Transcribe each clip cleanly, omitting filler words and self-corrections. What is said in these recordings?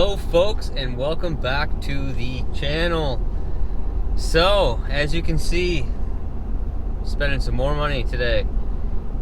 Hello folks, and welcome back to the channel. So as you can see, spending some more money today,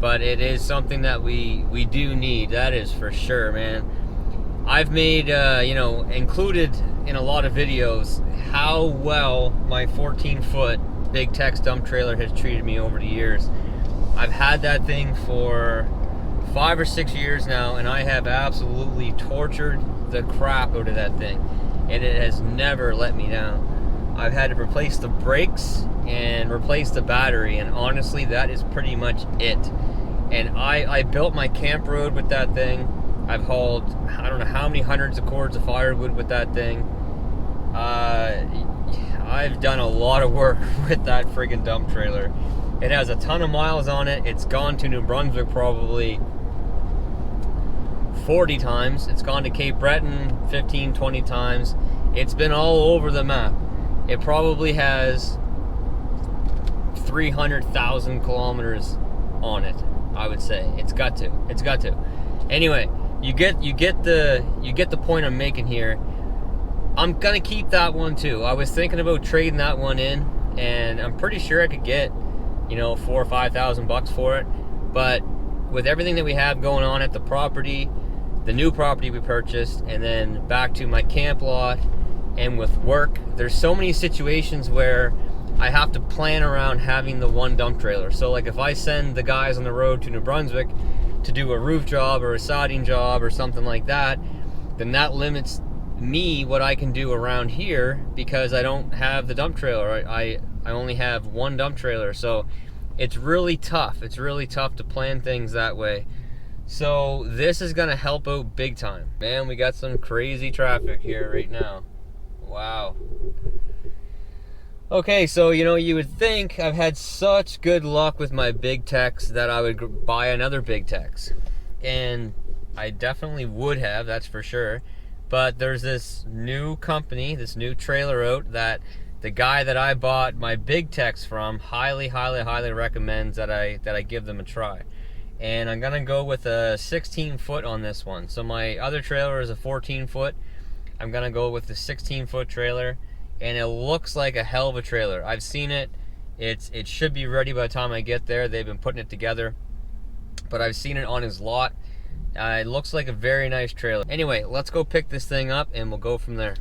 but it is something that we do need, that is for sure, man. I've made included in a lot of videos how well my 14-foot Big Tex dump trailer has treated me over the years. I've had that thing for 5 or 6 years now, and I have absolutely tortured the crap out of that thing, and it has never let me down. I've had to replace the brakes and replace the battery, and honestly that is pretty much it. And I built my camp road with that thing. I've hauled I don't know how many hundreds of cords of firewood with that thing. I've done a lot of work with that friggin' dump trailer. It has a ton of miles on it. It's gone to New Brunswick probably 40 times. It's gone to Cape Breton 15, 20 times. It's been all over the map. It probably has 300,000 kilometers on it, I would say. It's got to. Anyway, you get the point I'm making here. I'm gonna keep that one too. I was thinking about trading that one in, and I'm pretty sure I could get, $4,000 or $5,000 for it. But with everything that we have going on at the property, the new property we purchased, and then back to my camp lot, and with work, there's so many situations where I have to plan around having the one dump trailer. So like if I send the guys on the road to New Brunswick to do a roof job or a siding job or something like that, then that limits me what I can do around here because I don't have the dump trailer. I only have one dump trailer, so it's really tough. It's really tough to plan things that way. So this is gonna help out big time. Man, we got some crazy traffic here right now. Wow. Okay, so you would think I've had such good luck with my Big Tex that I would buy another Big Tex. And I definitely would have, that's for sure. But there's this new company, this new trailer out that the guy that I bought my Big Tex from highly recommends that I give them a try. And I'm gonna go with a 16-foot on this one. So my other trailer is a 14-foot. I'm gonna go with the 16-foot trailer, and it looks like a hell of a trailer. I've seen it. It should be ready by the time I get there. They've been putting it together, but I've seen it on his lot. It looks like a very nice trailer. Anyway, let's go pick this thing up and we'll go from there.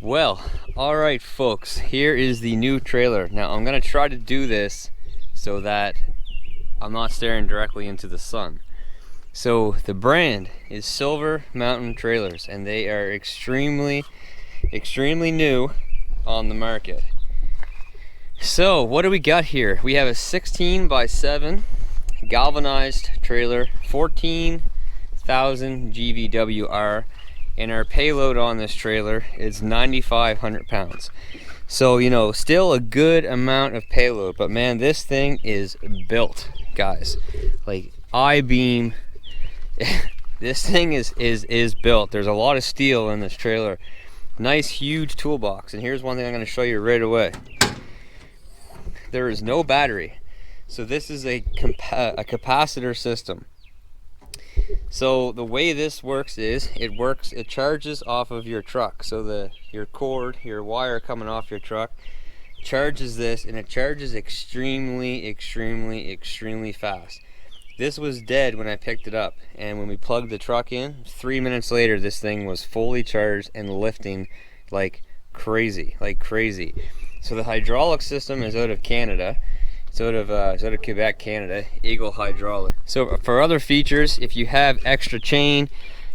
Well, all right, folks, here is the new trailer. Now I'm gonna try to do this so that I'm not staring directly into the sun. So the brand is Silver Mountain Trailers, and they are extremely new on the market. So what do we got here? We have a 16x7 galvanized trailer, 14,000 GVWR, and our payload on this trailer is 9,500 pounds. So still a good amount of payload, but man, this thing is built, guys. Like I-beam. This thing is built. There's a lot of steel in this trailer. Nice huge toolbox, and here's one thing I'm going to show you right away. There is no battery, so this is a capacitor system. So the way this works is it charges off of your truck. So your cord, your wire coming off your truck charges this, and it charges extremely fast. This was dead when I picked it up, and when we plugged the truck in, 3 minutes later this thing was fully charged and lifting like crazy. So the hydraulic system is out of Canada. It's out of Quebec, Canada, Eagle Hydraulic. So for other features, if you have extra chain,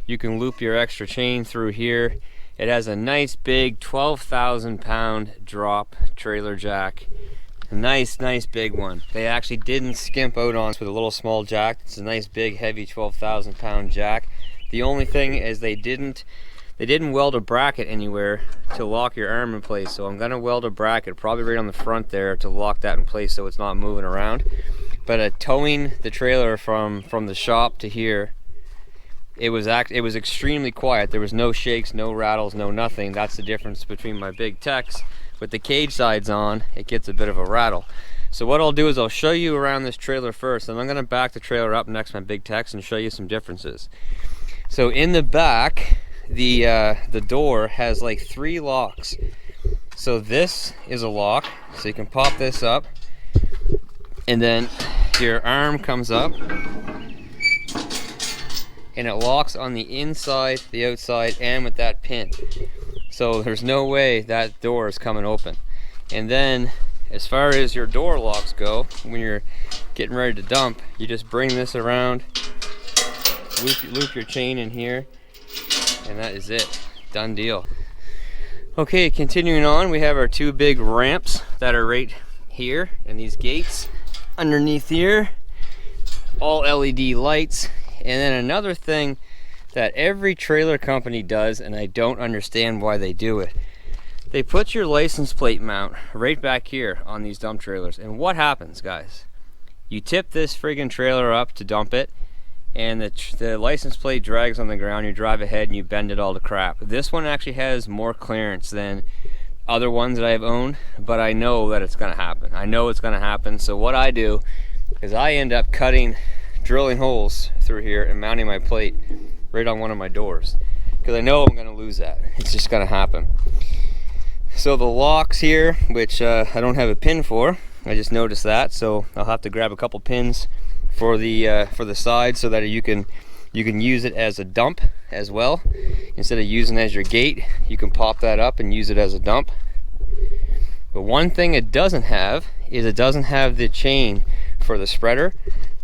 you can loop your extra chain through here. It has a nice big 12,000 pound drop trailer jack. A nice big one. They actually didn't skimp out on us with a little small jack. It's a nice big heavy 12,000 pound jack. The only thing is they didn't weld a bracket anywhere to lock your arm in place. So I'm gonna weld a bracket probably right on the front there to lock that in place so it's not moving around. But towing the trailer from the shop to here, it was extremely quiet. There was no shakes, no rattles, no nothing. That's the difference between my Big Tex. With the cage sides on, it gets a bit of a rattle. So what I'll do is I'll show you around this trailer first, and I'm gonna back the trailer up next to my Big Tex and show you some differences. So in the back, the door has like 3 locks. So this is a lock, so you can pop this up, and then your arm comes up and it locks on the inside, the outside, and with that pin. So there's no way that door is coming open. And then as far as your door locks go, when you're getting ready to dump, you just bring this around, loop your chain in here, and that is it. Done deal. Okay, continuing on, we have our 2 big ramps that are right here, and these gates underneath here, all LED lights. And then another thing that every trailer company does, and I don't understand why they do it, they put your license plate mount right back here on these dump trailers. And what happens, guys? You tip this friggin' trailer up to dump it, and the license plate drags on the ground. You drive ahead and you bend it all to crap. This one actually has more clearance than other ones that I've owned, but I know that it's gonna happen. I know it's gonna happen. So what I do is I end up drilling holes through here and mounting my plate right on one of my doors, because I know I'm gonna lose that. It's just gonna happen. So the locks here, which I don't have a pin for, I just noticed that, so I'll have to grab a couple pins for the side so that you can use it as a dump as well. Instead of using it as your gate, you can pop that up and use it as a dump. But one thing it doesn't have is it doesn't have the chain for the spreader,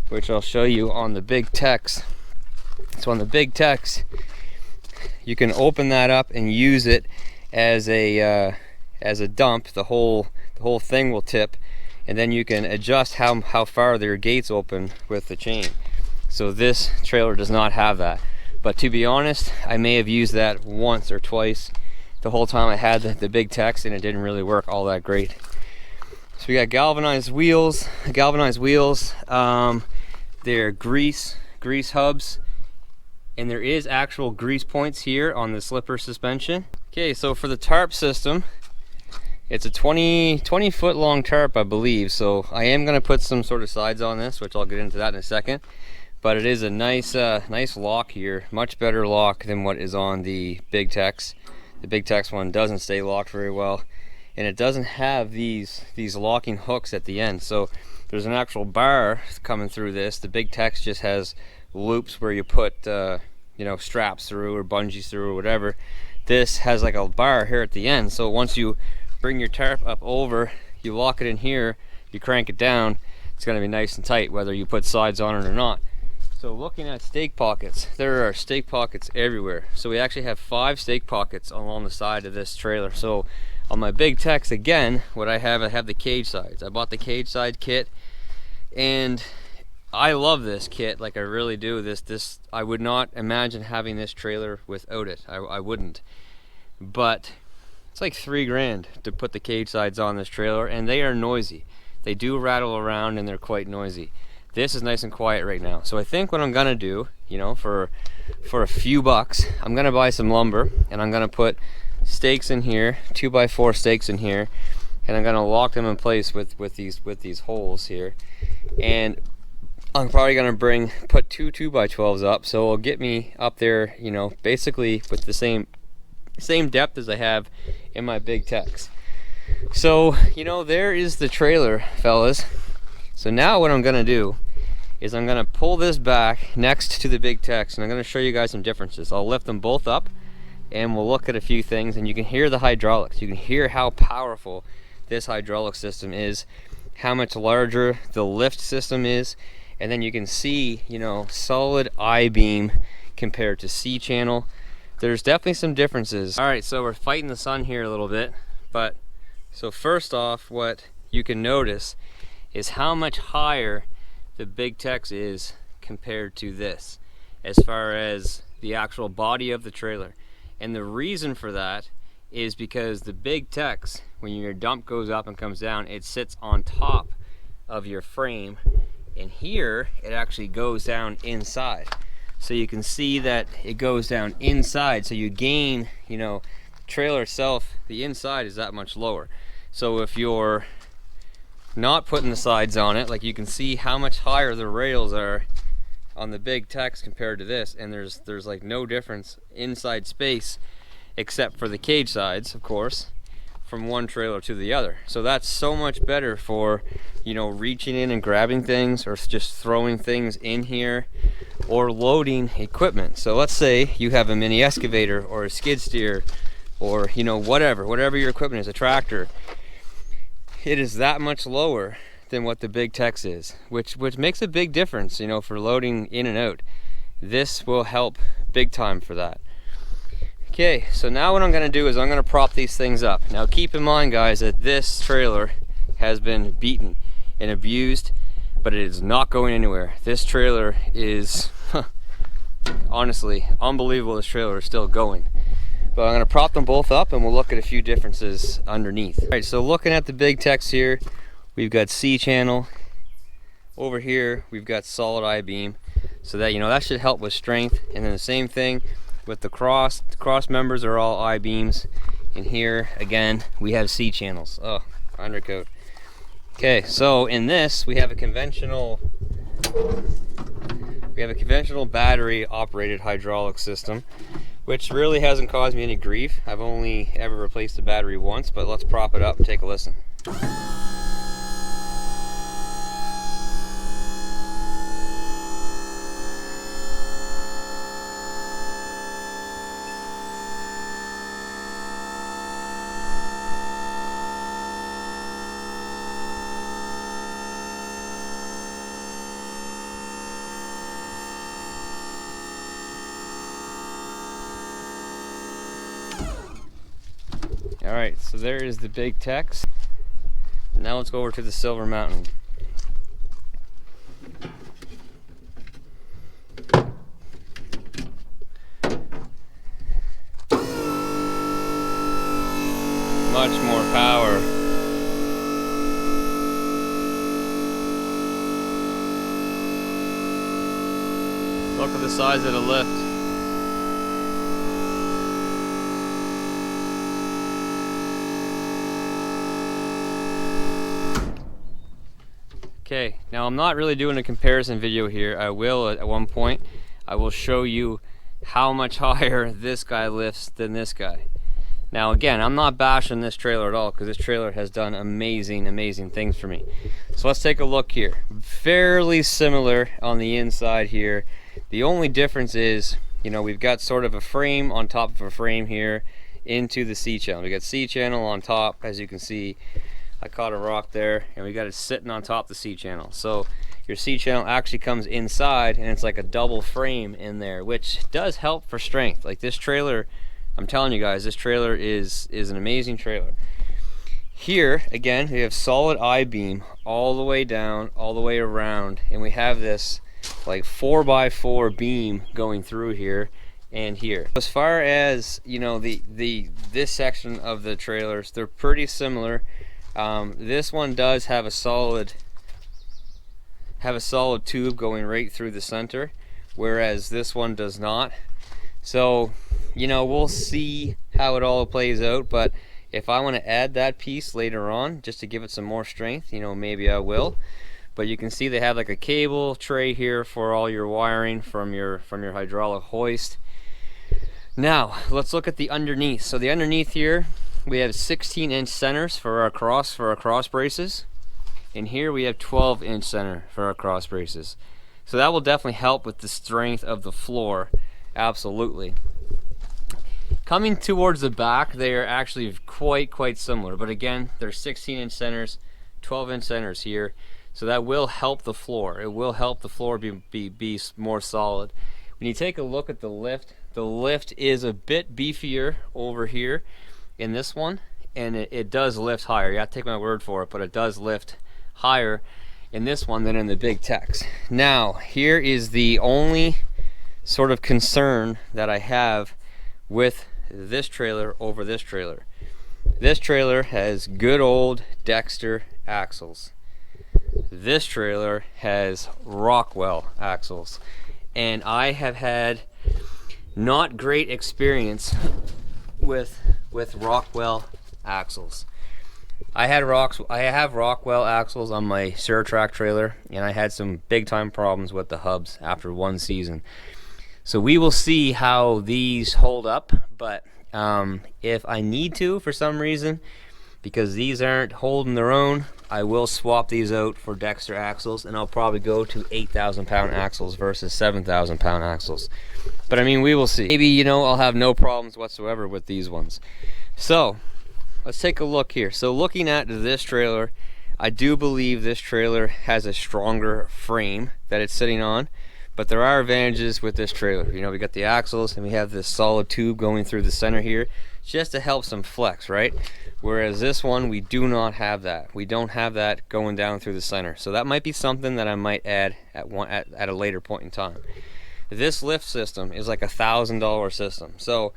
which I'll show you on the big Tex. So on the big Tex, you can open that up and use it as a dump. The whole thing will tip, and then you can adjust how far your gates open with the chain. So this trailer does not have that. But to be honest, I may have used that once or twice the whole time I had the big Tex, and it didn't really work all that great. So we got galvanized wheels. They're grease hubs, and there is actual grease points here on the slipper suspension. Okay, so for the tarp system, it's a 20 foot long tarp, I believe. So I am going to put some sort of sides on this, which I'll get into that in a second. But it is a nice lock here, much better lock than what is on the big Tex. The big Tex one doesn't stay locked very well, and it doesn't have these locking hooks at the end. So there's an actual bar coming through this. The big Tex just has loops where you put straps through or bungees through or whatever. This has like a bar here at the end. So once you bring your tarp up over, you lock it in here, you crank it down, it's going to be nice and tight whether you put sides on it or not. So looking at stake pockets, there are stake pockets everywhere. So we actually have 5 stake pockets along the side of this trailer. So on my big Tex, again, I have the cage sides. I bought the cage side kit, and I love this kit, like I really do. This I would not imagine having this trailer without it. I wouldn't. But it's like $3 to put the cage sides on this trailer, and they are noisy. They do rattle around and they're quite noisy. This is nice and quiet right now. So I think what I'm gonna do, for a few bucks, I'm gonna buy some lumber, and I'm gonna put stakes in here, 2x4 stakes in here, and I'm gonna lock them in place with these holes here. And I'm probably gonna put 2 2x12s up, so it'll get me up there, basically with the same depth as I have in my big Tex. So there is the trailer, fellas. So now what I'm gonna do is I'm gonna pull this back next to the big Tex, and I'm gonna show you guys some differences. I'll lift them both up, and we'll look at a few things, and you can hear the hydraulics. You can hear how powerful this hydraulic system is, how much larger the lift system is, and then you can see, solid I-beam compared to C-channel. There's definitely some differences. All right, so we're fighting the sun here a little bit, but so first off, what you can notice is how much higher the big Tex is compared to this, as far as the actual body of the trailer. And the reason for that is because the big Tex, when your dump goes up and comes down, it sits on top of your frame, and here it actually goes down inside. So you can see that it goes down inside, so you gain, the trailer itself, the inside is that much lower. So if you're not putting the sides on it, like you can see how much higher the rails are on the big Tex compared to this, and there's like no difference inside space except for the cage sides, of course, from one trailer to the other. So that's so much better for, you know, reaching in and grabbing things, or just throwing things in here, or loading equipment. So let's say you have a mini excavator or a skid steer, or, you know, whatever your equipment is, a tractor. It is that much lower than what the big Tex is, which makes a big difference, you know, for loading in and out. This will help big time for that. Okay, so now what I'm going to do is I'm going to prop these things up. Now keep in mind, guys, that this trailer has been beaten and abused, but it is not going anywhere. This trailer is honestly unbelievable. This trailer is still going. But I'm going to prop them both up and we'll look at a few differences underneath. All right, so looking at the big Tex here, we've got C-channel. Over here, we've got solid I-beam. So that, you know, that should help with strength. And then the same thing with the cross members are all I-beams. And here, again, we have C-channels. Oh, undercoat. Okay, so in this, we have a conventional battery operated hydraulic system, which really hasn't caused me any grief. I've only ever replaced the battery once, but let's prop it up and take a listen. Alright, so there is the big Tex. Now let's go over to the Silver Mountain. Much more power. Look at the size of the lift. Okay, now I'm not really doing a comparison video here. I will at one point. I will show you how much higher this guy lifts than this guy. Now again, I'm not bashing this trailer at all, because this trailer has done amazing things for me. So let's take a look here. Fairly similar on the inside here. The only difference is, you know, we've got sort of a frame on top of a frame here into the C-channel. We got C-channel on top, as you can see. I caught a rock there, and we got it sitting on top of the C-channel. So your C-channel actually comes inside, and it's like a double frame in there, which does help for strength. Like this trailer, I'm telling you guys, this trailer is an amazing trailer. Here, again, we have solid I-beam all the way down, all the way around, and we have this like 4x4 beam going through here and here. As far as, you know, this section of the trailers, they're pretty similar. This one does have a solid tube going right through the center, whereas this one does not. So, you know, we'll see how it all plays out, but if I want to add that piece later on just to give it some more strength, you know, maybe I will. But you can see they have like a cable tray here for all your wiring from your hydraulic hoist. Now let's look at the underneath. So the underneath here, we have 16-inch centers for our cross braces, and here we have 12-inch center for our cross braces. So that will definitely help with the strength of the floor, absolutely. Coming towards the back, they are actually quite similar, but again, they're 16-inch centers, 12-inch centers here, so that will help the floor. It will help the floor be more solid. When you take a look at the lift is a bit beefier over here in this one, and it does lift higher. You have to take my word for it, but it does lift higher in this one than in the big Tex. Now, here is the only sort of concern that I have with this trailer over this trailer. This trailer has good old Dexter axles. This trailer has Rockwell axles, and I have had not great experience with Rockwell axles. I have Rockwell axles on my Suratrack trailer, and I had some big time problems with the hubs after one season. So we will see how these hold up, but if I need to for some reason, because these aren't holding their own, I will swap these out for Dexter axles, and I'll probably go to 8,000 pound axles versus 7,000 pound axles. But I mean, we will see. Maybe, you know, I'll have no problems whatsoever with these ones. So let's take a look here. So looking at this trailer, I do believe this trailer has a stronger frame that it's sitting on, but there are advantages with this trailer. You know, we got the axles and we have this solid tube going through the center here just to help some flex, right? Whereas this one, we do not have that. We don't have that going down through the center. So that might be something that I might add at a later point in time. This lift system is like $1,000 system. So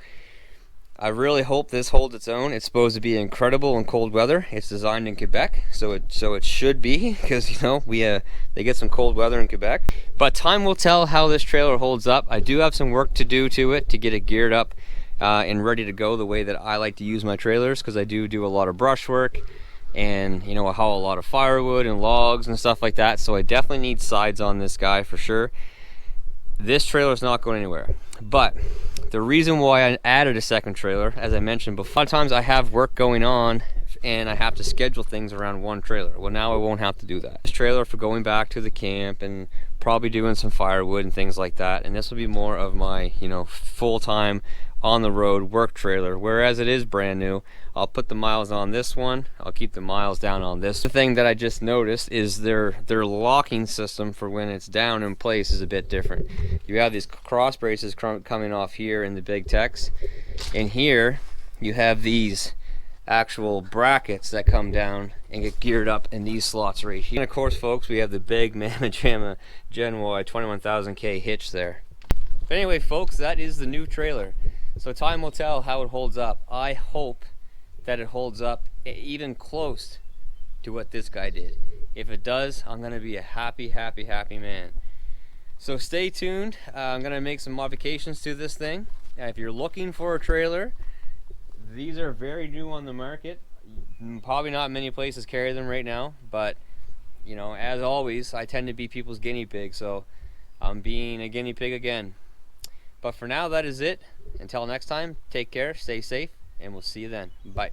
I really hope this holds its own. It's supposed to be incredible in cold weather. It's designed in Quebec, so it should be, because you know they get some cold weather in Quebec. But time will tell how this trailer holds up. I do have some work to do to it to get it geared up and ready to go the way that I like to use my trailers, because I do a lot of brush work, and you know, I haul a lot of firewood and logs and stuff like that. So I definitely need sides on this guy for sure. This trailer is not going anywhere, but the reason why I added a second trailer, as I mentioned before, a lot of times I have work going on and I have to schedule things around one trailer. Well, now I won't have to do that. This trailer for going back to the camp and probably doing some firewood and things like that, and this will be more of my, you know, full-time on the road work trailer, whereas it is brand new. I'll put the miles on this one, I'll keep the miles down on this. The thing that I just noticed is their locking system for when it's down in place is a bit different. You have these cross braces coming off here in the big techs, and here you have these actual brackets that come down and get geared up in these slots right here. And of course, folks, we have the big Mamma Jamma Gen Y 21,000K hitch there. But anyway, folks, that is the new trailer. So time will tell how it holds up. I hope that it holds up even close to what this guy did. If it does, I'm gonna be a happy, happy, happy man. So stay tuned. I'm gonna make some modifications to this thing. If you're looking for a trailer, these are very new on the market. Probably not many places carry them right now, but you know, as always, I tend to be people's guinea pig, so I'm being a guinea pig again. But for now, that is it. Until next time, take care, stay safe, and we'll see you then. Bye.